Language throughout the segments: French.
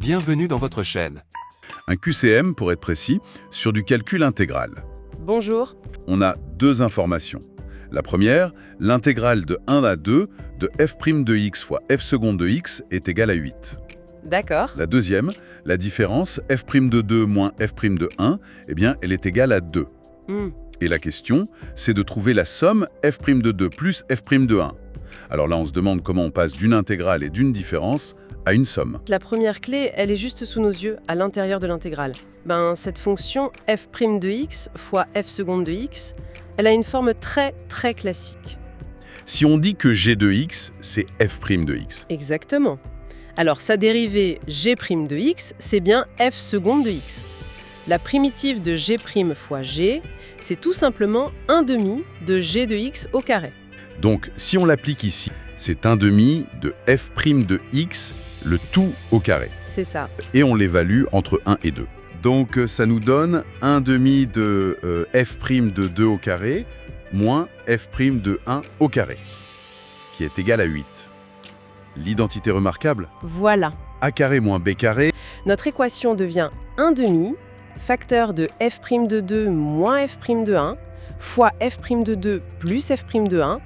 Bienvenue dans votre chaîne. Un QCM, pour être précis, sur du calcul intégral. Bonjour. On a deux informations. La première, l'intégrale de 1 à 2 de f' de x fois f seconde de x est égale à 8. D'accord. La deuxième, la différence f' de 2 moins f' de 1, eh bien, elle est égale à 2. Et la question, c'est de trouver la somme f' de 2 plus f' de 1. Alors là, on se demande comment on passe d'une intégrale et d'une différence à une somme. La première clé, elle est juste sous nos yeux, à l'intérieur de l'intégrale. Cette fonction f' de x fois f seconde de x, elle a une forme très classique. Si on dit que g de x, c'est f' de x. Exactement. Alors sa dérivée g' de x, c'est bien f seconde de x. La primitive de g' fois g, c'est tout simplement 1/2 de g de x au carré. Donc, si on l'applique ici, c'est 1/2 de f' de x, le tout au carré. C'est ça. Et on l'évalue entre 1 et 2. Donc, ça nous donne 1/2 de f' de 2 au carré moins f' de 1 au carré, qui est égal à 8. L'identité remarquable, Voilà. a carré moins b carré. Notre équation devient 1/2, facteur de f' de 2 moins f' de 1, fois f' de 2 plus f' de 1,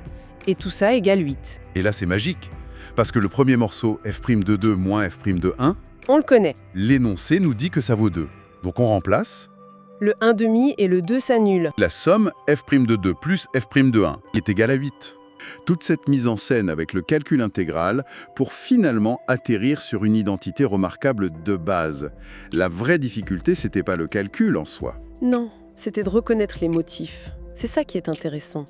et tout ça égale 8. Et là, c'est magique, parce que le premier morceau, f' de 2 moins f' de 1, On le connaît. l'énoncé nous dit que ça vaut 2. Donc on remplace. Le 1/2 et le 2 s'annulent. La somme f' de 2 plus f' de 1 est égale à 8. Toute cette mise en scène avec le calcul intégral pour finalement atterrir sur une identité remarquable de base. La vraie difficulté, c'était pas le calcul en soi. Non, c'était de reconnaître les motifs. C'est ça qui est intéressant.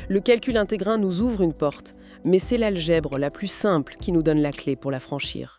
Le calcul intégral nous ouvre une porte, mais c'est l'algèbre la plus simple qui nous donne la clé pour la franchir.